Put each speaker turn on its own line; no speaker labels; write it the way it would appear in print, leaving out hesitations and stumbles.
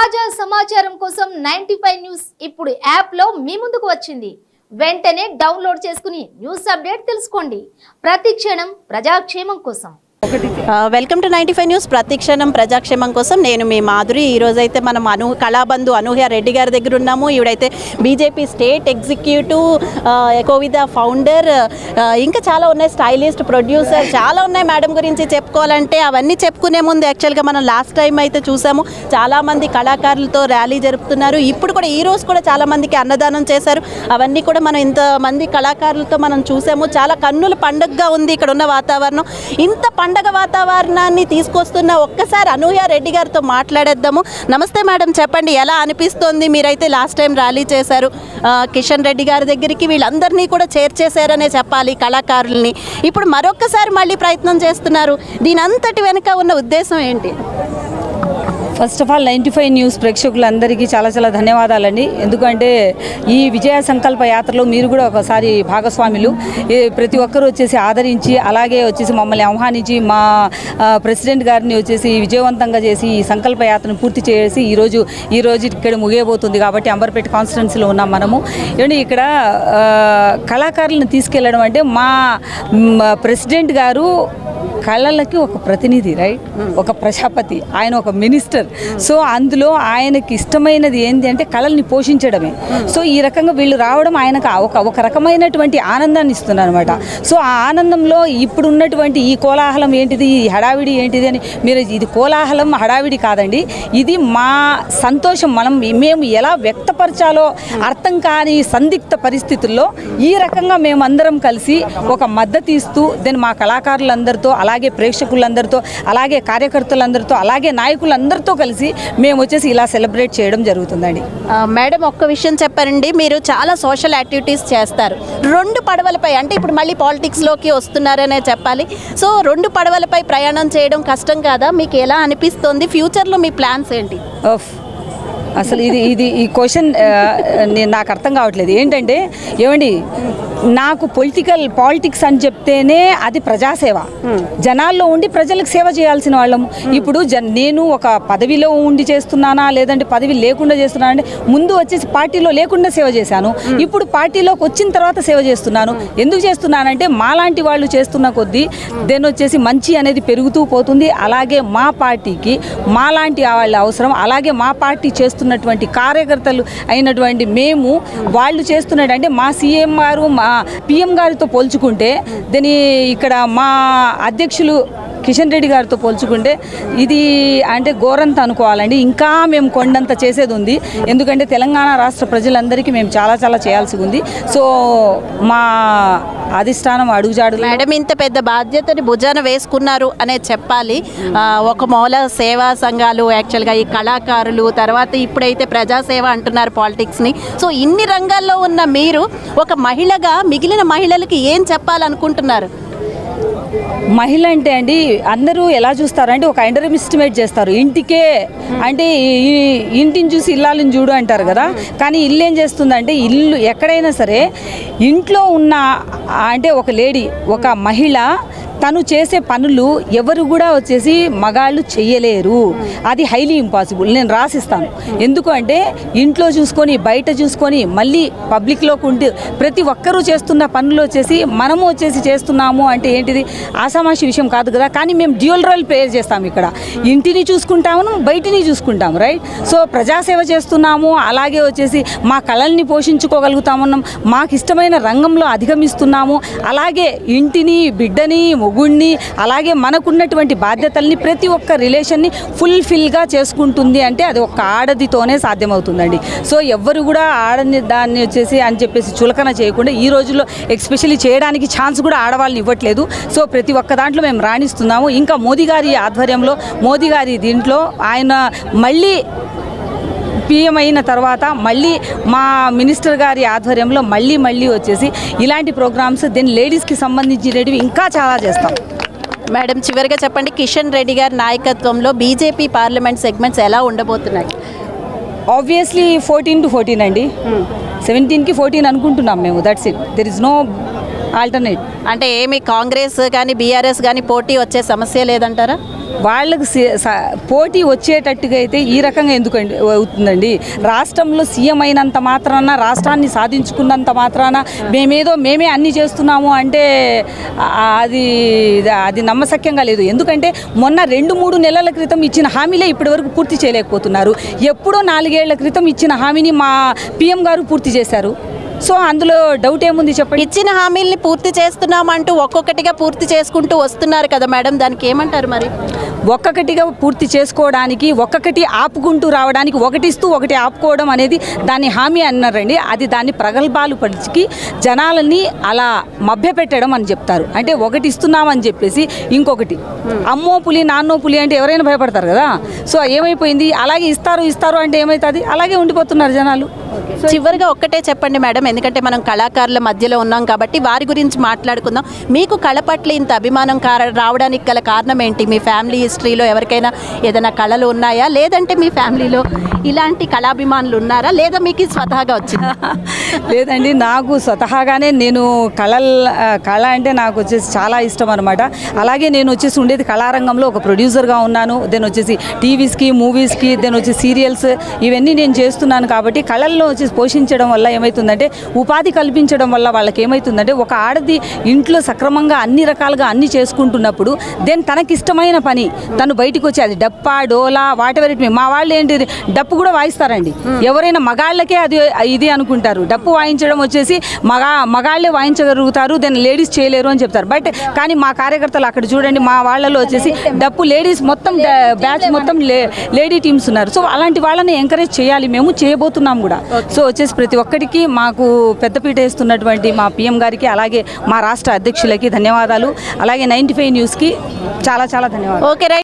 తాజా సమాచారం కోసం 95 న్యూస్ ఇప్పుడు యాప్ లో మీ ముందుకు వచ్చింది. వెంటనే డౌన్లోడ్ చేసుకుని న్యూస్ అప్డేట్ తెలుసుకోండి. ప్రతి క్షణం ప్రజాక్షేమం కోసం.
Welcome to 95 news. ప్రతిక్షణం ప్రజాక్షేమం కోసం నేను మీ మాధురి. ఈరోజైతే మనం కళాబంధు అనూహ్య రెడ్డి గారి దగ్గర ఉన్నాము. ఈవిడైతే BJP state executive, Kovida founder, ఇంకా చాలా ఉన్నాయి, స్టైలిస్ట్, ప్రొడ్యూసర్, చాలా ఉన్నాయి మేడం గురించి చెప్పుకోవాలంటే. అవన్నీ చెప్పుకునే ముందు యాక్చువల్గా మనం లాస్ట్ టైం అయితే చూసాము, చాలామంది కళాకారులతో ర్యాలీ జరుపుతున్నారు. ఇప్పుడు కూడా ఈ రోజు కూడా చాలామందికి అన్నదానం చేశారు. అవన్నీ కూడా మనం ఇంతమంది కళాకారులతో మనం చూసాము. చాలా కన్నుల పండుగగా ఉంది ఇక్కడ ఉన్న వాతావరణం. ఇంత పండగ వాతావరణాన్ని తీసుకొస్తున్న ఒక్కసారి అనూహ్య రెడ్డి గారితో మాట్లాడేద్దాము. నమస్తే మేడం, చెప్పండి ఎలా అనిపిస్తోంది? మీరైతే లాస్ట్ టైం ర్యాలీ చేశారు, కిషన్ రెడ్డి గారి దగ్గరికి వీళ్ళందరినీ కూడా చేర్చేశారనే చెప్పాలి, కళాకారుల్ని. ఇప్పుడు మరొక్కసారి మళ్ళీ ప్రయత్నం చేస్తున్నారు. దీని అంతటి వెనుక ఉన్న ఉద్దేశం ఏంటి?
ఫస్ట్ ఆఫ్ ఆల్ 95 న్యూస్ ప్రేక్షకులందరికీ చాలా చాలా ధన్యవాదాలండి. ఎందుకంటే ఈ విజయ సంకల్ప యాత్రలో మీరు కూడా ఒకసారి భాగస్వాములు. ప్రతి ఒక్కరూ వచ్చేసి ఆదరించి, అలాగే వచ్చేసి మమ్మల్ని ఆహ్వానించి, మా ప్రెసిడెంట్ గారిని వచ్చేసి విజయవంతంగా చేసి ఈ సంకల్ప యాత్రను పూర్తి చేసి ఈరోజు ఇక్కడ ముగియబోతుంది. కాబట్టి అంబర్పేట కాన్స్టిట్యున్సీలో ఉన్నాం మనము. ఏమంటే ఇక్కడ కళాకారులను తీసుకెళ్ళడం అంటే మా ప్రెసిడెంట్ గారు కళలకి ఒక ప్రతినిధి, రైట్, ఒక ప్రజాపతి, ఆయన ఒక మినిస్టర్. సో అందులో ఆయనకి ఇష్టమైనది ఏంటి అంటే కళల్ని పోషించడమే. సో ఈ రకంగా వీళ్ళు రావడం ఆయనకు ఒక రకమైనటువంటి ఆనందాన్ని ఇస్తున్నారు అనమాట. సో ఆ ఆనందంలో ఇప్పుడు ఉన్నటువంటి ఈ కోలాహలం ఏంటిది, ఈ హడావిడి ఏంటిది అని మీరు, ఇది కోలాహలం హడావిడి కాదండి, ఇది మా సంతోషం. మేము ఎలా వ్యక్తపరచాలో అర్థం కాని సందిగ్ధ పరిస్థితుల్లో ఈ రకంగా మేమందరం కలిసి ఒక మద్దతు ఇస్తూ దాన్ని మా కళాకారులందరితో, అలాగే ప్రేక్షకులందరితో, అలాగే కార్యకర్తలందరితో, అలాగే నాయకులందరితో కలిసి మేము వచ్చేసి ఇలా సెలబ్రేట్ చేయడం జరుగుతుందండి.
మేడం, ఒక్క విషయం చెప్పారండి, మీరు చాలా సోషల్ యాక్టివిటీస్ చేస్తారు. 2 పడవలపై, అంటే ఇప్పుడు మళ్ళీ పాలిటిక్స్లోకి వస్తున్నారనే చెప్పాలి. సో 2 పడవలపై ప్రయాణం చేయడం కష్టం కాదా? మీకు ఎలా అనిపిస్తుంది? ఫ్యూచర్లో మీ ప్లాన్స్ ఏంటి?
అసలు ఈ క్వశ్చన్ నాకు అర్థం కావట్లేదు. ఏంటంటే ఏమండి, నాకు పాలిటిక్స్ అని చెప్తేనే అది ప్రజాసేవ. జనాల్లో ఉండి ప్రజలకు సేవ చేయాల్సిన వాళ్ళము. ఇప్పుడు నేను ఒక పదవిలో ఉండి చేస్తున్నానా, లేదంటే పదవి లేకుండా చేస్తున్నానా అంటే, ముందు వచ్చేసి పార్టీలో లేకుండా సేవ చేశాను, ఇప్పుడు పార్టీలోకి వచ్చిన తర్వాత సేవ చేస్తున్నాను. ఎందుకు చేస్తున్నానంటే మాలాంటి వాళ్ళు చేస్తున్న కొద్దీ దేని వచ్చేసి మంచి అనేది పెరుగుతూ పోతుంది. అలాగే మా పార్టీకి మాలాంటి వాళ్ళ అవసరం, అలాగే మా పార్టీ చేస్తున్నటువంటి కార్యకర్తలు అయినటువంటి మేము, వాళ్ళు చేస్తున్నట్టు అంటే మా సీఎం గారు, మా పిఎం గారితో పోల్చుకుంటే, దీని ఇక్కడ మా అధ్యక్షులు కిషన్ రెడ్డి గారితో పోల్చుకుంటే ఇది అంటే ఘోరంత అనుకోవాలండి. ఇంకా మేము కొండంత చేసేది ఉంది. ఎందుకంటే తెలంగాణ రాష్ట్ర ప్రజలందరికీ మేము చాలా చాలా చేయాల్సి ఉంది. సో మా అధిష్టానం అడుగుజాడు.
మేడం, ఇంత పెద్ద బాధ్యతని భుజాన వేసుకున్నారు అనే చెప్పాలి. ఒక మూల సేవా సంఘాలు, యాక్చువల్గా ఈ కళాకారులు, తర్వాత ఇప్పుడైతే ప్రజాసేవ అంటున్నారు పాలిటిక్స్ని. సో ఇన్ని రంగాల్లో ఉన్న మీరు ఒక మహిళగా మిగిలిన మహిళలకి ఏం చెప్పాలనుకుంటున్నారు?
మహిళ అంటే అండి, అందరూ ఎలా చూస్తారంటే ఒక అండర్ ఎస్టిమేట్ చేస్తారు. ఇంటికే అంటే ఇంటిని చూసి ఇల్లాలని చూడు అంటారు కదా. కానీ ఇల్లు ఏం చేస్తుందంటే, ఇల్లు ఎక్కడైనా సరే ఇంట్లో ఉన్న అంటే ఒక లేడీ, ఒక మహిళ తను చేసే పనులు ఎవరు కూడా వచ్చేసి మగాళ్ళు చెయ్యలేరు. అది హైలీ ఇంపాసిబుల్. నేను రాసిస్తాను. ఎందుకు అంటే ఇంట్లో చూసుకొని, బయట చూసుకొని, మళ్ళీ పబ్లిక్లోకి ఉండి ప్రతి ఒక్కరూ చేస్తున్న పనులు వచ్చేసి మనము వచ్చేసి చేస్తున్నాము అంటే ఏంటిది ఆసామాషి విషయం కాదు కదా. కానీ మేము డ్యూయల్ రోల్ ప్లే చేస్తాము. ఇక్కడ ఇంటిని చూసుకుంటాము, బయటిని చూసుకుంటాము, రైట్. సో ప్రజాసేవ చేస్తున్నాము, అలాగే వచ్చేసి మా కళల్ని పోషించుకోగలుగుతామన్నాం, మాకు ఇష్టమైన రంగంలో అధిగమిస్తున్నాము, అలాగే ఇంటిని, బిడ్డని, మొగుడిని, అలాగే మనకున్నటువంటి బాధ్యతల్ని, ప్రతి ఒక్క రిలేషన్ని ఫుల్ఫిల్గా చేసుకుంటుంది అంటే అది ఒక ఆడదితోనే సాధ్యమవుతుందండి. సో ఎవ్వరు కూడా ఆడని దాన్ని వచ్చేసి అని చెప్పేసి చులకన చేయకుండా ఈ రోజుల్లో ఎస్పెషల్లీ చేయడానికి ఛాన్స్ కూడా ఆడవాళ్ళని ఇవ్వట్లేదు. సో ప్రతి ఒక్క దాంట్లో మేము రాణిస్తున్నాము. ఇంకా మోదీ గారి ఆధ్వర్యంలో, మోదీ గారి దీంట్లో ఆయన మళ్ళీ పిఎం అయిన తర్వాత మళ్ళీ మా మినిస్టర్ గారి ఆధ్వర్యంలో మళ్ళీ వచ్చేసి ఇలాంటి ప్రోగ్రామ్స్ దీని లేడీస్కి సంబంధించినవి ఇంకా చాలా చేస్తాం.
మేడం, చివరిగా చెప్పండి, కిషన్ రెడ్డి గారి నాయకత్వంలో బీజేపీ పార్లమెంట్ సెగ్మెంట్స్ ఎలా ఉండబోతున్నాయి?
ఆబ్వియస్లీ 14 to 14 అండి. 17కి 14 అనుకుంటున్నాం మేము. That's it. There is no alternate.
అంటే ఏమి కాంగ్రెస్ కానీ బీఆర్ఎస్ కానీ పోటీ వచ్చే సమస్య లేదంటారా?
వాళ్ళకి పోటీ వచ్చేటట్టుగా అయితే ఈ రకంగా ఎందుకండి అవుతుందండి? రాష్ట్రంలో సీఎం అయినంత మాత్రాన, రాష్ట్రాన్ని సాధించుకున్నంత మాత్రాన మేమే అన్నీ చేస్తున్నాము అంటే అది నమ్మశక్యంగా లేదు. ఎందుకంటే మొన్న 2-3 నెలల క్రితం ఇచ్చిన హామీలే ఇప్పటివరకు పూర్తి చేయలేకపోతున్నారు. ఎప్పుడో 4 ఏళ్ల క్రితం ఇచ్చిన హామీని మా పీఎం గారు పూర్తి చేశారు. సో అందులో డౌట్ ఏముంది చెప్పండి?
ఇచ్చిన హామీల్ని పూర్తి చేస్తున్నామంటూ ఒక్కొక్కటిగా పూర్తి చేసుకుంటూ వస్తున్నారు కదా మేడం, దానికి ఏమంటారు మరి?
ఒక్కొక్కటిగా పూర్తి చేసుకోవడానికి, ఒక్కొక్కటి ఆపుకుంటూ రావడానికి, ఒకటిస్తూ ఒకటి ఆపుకోవడం అనేది దాన్ని హామీ అన్నారండి. అది దాన్ని ప్రగల్భాలు పడిచి జనాలని అలా మభ్యపెట్టడం అని చెప్తారు. అంటే ఒకటి ఇస్తున్నామని చెప్పేసి ఇంకొకటి అమ్మో పులి నాన్నో పులి అంటే ఎవరైనా భయపడతారు కదా. సో ఏమైపోయింది, అలాగే ఇస్తారు అంటే ఏమవుతుంది, అలాగే ఉండిపోతున్నారు జనాలు.
చివరిగా ఒక్కటే చెప్పండి మేడం, ఎందుకంటే మనం కళాకారుల మధ్యలో ఉన్నాం కాబట్టి వారి గురించి మాట్లాడుకుందాం. మీకు కళ పట్ల ఇంత అభిమానం రావడానికి గల కారణం ఏంటి? మీ ఫ్యామిలీ హిస్టరీలో ఎవరికైనా ఏదైనా కళలు ఉన్నాయా, లేదంటే మీ ఫ్యామిలీలో ఇలాంటి కళాభిమానులు ఉన్నారా, లేదా మీకు స్వతహాగా వచ్చిందా?
లేదండి, నాకు స్వతహాగానే నేను కళ అంటే నాకు వచ్చేసి చాలా ఇష్టం అనమాట. అలాగే నేను వచ్చేసి ఉండేది కళారంగంలో ఒక ప్రొడ్యూసర్గా ఉన్నాను. దెన్ వచ్చేసి టీవీస్కి, మూవీస్కి, దెన్ వచ్చేసి సీరియల్స్ ఇవన్నీ నేను చేస్తున్నాను. కాబట్టి కళల్లో వచ్చేసి పోషించడం వల్ల ఏమవుతుందంటే, ఉపాధి కల్పించడం వల్ల వాళ్ళకి ఏమవుతుందంటే, ఒక ఆడది ఇంట్లో సక్రమంగా అన్ని రకాలుగా అన్ని చేసుకుంటున్నప్పుడు దెన్ తనకిష్టమైన పని తను బయటకు వచ్చి, అది డప్పా డోలా వాటెవర్ ఇట్ మే, మా వాళ్ళు ఏంటి డప్పు కూడా వాయిస్తారండి. ఎవరైనా మగాళ్ళకే అది ఇది అనుకుంటారు. డప్పు వాయించడం వచ్చేసి మగాళ్ళే వాయించగలుగుతారు, దెన్ లేడీస్ చేయలేరు అని చెప్తారు. బట్ కానీ మా కార్యకర్తలు అక్కడ చూడండి, మా వాళ్ళలో వచ్చేసి డప్పు లేడీస్ మొత్తం బ్యాచ్ మొత్తం లేడీ టీమ్స్ ఉన్నారు. సో అలాంటి వాళ్ళని ఎంకరేజ్ చేయాలి, మేము చేయబోతున్నాం కూడా. సో వచ్చేసి ప్రతి ఒక్కరికి మాకు పెద్దపీట వేస్తున్నటువంటి మా పిఎం గారికి, అలాగే మా రాష్ట్ర అధ్యక్షులకి ధన్యవాదాలు. అలాగే 95 న్యూస్కి చాలా ధన్యవాదాలు.
ఓకే.